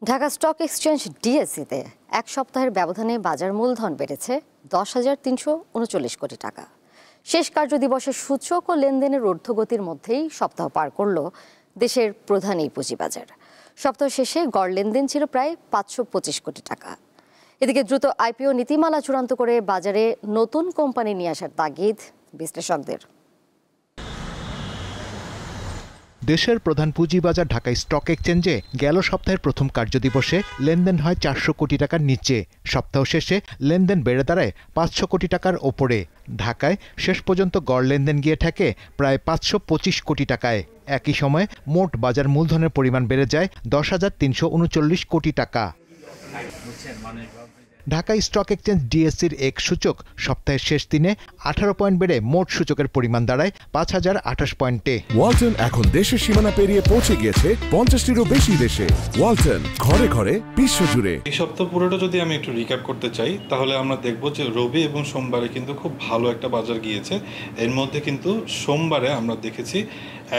Dhaka stock exchange ডিএসইতে এক সপ্তাহের ব্যবধানে বাজার মূলধন বেড়েছে 10,339 কোটি টাকা। শেষ কার্যদিবসের সূচক ও লেনদেনের ঊর্ধ্বগতির মধ্যেই সপ্তাহ পার করল দেশের প্রধান এই পুঁজিবাজার। সপ্তাহ শেষে গড় লেনদেন ছিল প্রায় 525 কোটি টাকা। এদিকে দ্রুত আইপিও নীতিমালা চূড়ান্ত করে বাজারে নতুন কোম্পানি নিয়ে আসার তাগিদ বিশ্লেষকদের। দেশের প্রধান পুঁজিবাজার ঢাকা স্টক এক্সচেঞ্জে গেল সপ্তাহের প্রথম কার্যদিবসে লেনদেন হয় 400 কোটি টাকার নিচে। সপ্তাহ শেষে লেনদেন বেড়ে দাঁড়ায় 500 কোটি টাকার ওপরে। ঢাকায় শেষ পর্যন্ত গড় লেনদেন গিয়ে ঠেকে প্রায় 525 কোটি টাকায়। একই সময়ে মোট বাজার মূলধনের পরিমাণ বেড়ে যায় 10,339 কোটি টাকা। ঢাকা স্টক এক্সচেঞ্জ ডিএসসির এক সূচক সপ্তাহের শেষ দিনে 18 পয়েন্ট বেড়ে মোট সূচকের পরিমাণ দাঁড়ায় 5,028 পয়েন্টে। ওয়ালটন এখন দেশের সীমানা পেরিয়ে পৌঁছে গিয়েছে 50টিরও বেশি দেশে। ওয়ালটন, ঘরে ঘরে বিশ্বজুড়ে। এই সপ্তাহ পুরোটা যদি আমি একটু রিক্যাপ করতে চাই, তাহলে আমরা দেখব যে রবি এবং সোমবারে কিন্তু খুব ভালো একটা বাজার গিয়েছে। এর মধ্যে কিন্তু সোমবারে আমরা দেখেছি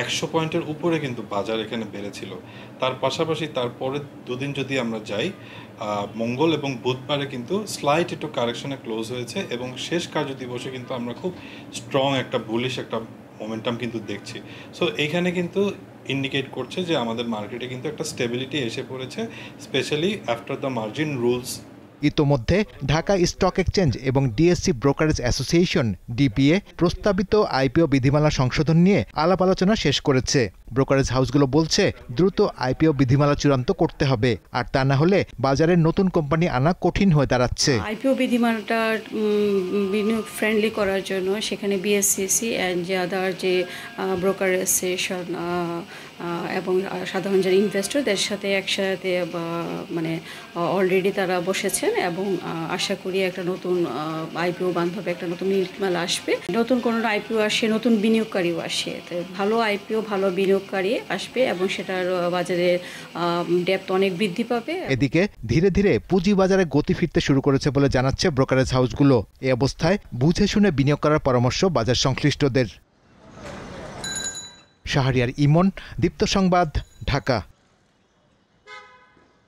100 পয়েন্টের উপরে কিন্তু বাজার এখানে বেড়েছিল। তার পাশাপাশি তারপরে দুদিন যদি আমরা যাই, মঙ্গল এবং বুধবারে কিন্তু স্লাইট একটু কারেকশনে ক্লোজ হয়েছে এবং শেষ কার্যদিবসে কিন্তু আমরা খুব স্ট্রং একটা বুলিশ একটা মোমেন্টাম কিন্তু দেখছি। সো এইখানে কিন্তু ইন্ডিকেট করছে যে আমাদের মার্কেটে কিন্তু একটা স্টেবিলিটি এসে পড়েছে, specially after the margin rules. ইতোমধ্যে ঢাকা স্টক এক্সচেঞ্জ এবং ডিএসসি ব্রোকারেজ অ্যাসোসিয়েশন ডিপিএ প্রস্তাবিত আইপিও বিধিমালা সংশোধন নিয়ে আলাপ আলোচনা শেষ করেছে। ব্রোকারেজ হাউসগুলো বলছে দ্রুত আইপিও বিধিমালা চূড়ান্ত করতে হবে, আর তা না হলে বাজারে নতুন কোম্পানি আনা কঠিন হয়ে দাঁড়াচ্ছে। আইপিও বিধিমালাটা বিনিয়োগ ফ্রেন্ডলি করার জন্য সেখানে বিএসসিসি অ্যান্ড যে আদার যে ব্রোকার অ্যাসোসিয়েশন এবং সাধারণ যারা ইনভেস্টরদের সাথে একসাথে মানে অলরেডি তারা বসেছেন এবং আশা করি একটা নতুন আইপিও বান্ধব একটা নতুন নীতিমালা আসবে। নতুন কোনো আইপিও আসে, নতুন বিনিয়োগকারীও আসে, ভালো আইপিও ভালো বিনিয়োগকারী আসবে এবং সেটার বাজারে ডেপথ অনেক বৃদ্ধি পাবে। এদিকে ধীরে ধীরে পুঁজিবাজারে গতি ফিরতে শুরু করেছে বলে জানাচ্ছে ব্রোকারেজ হাউসগুলো। এই অবস্থায় বুঝে শুনে বিনিয়োগ করার পরামর্শ বাজার সংশ্লিষ্টদের। শাহরিয়ার ইমন, দীপ্ত সংবাদ, ঢাকা।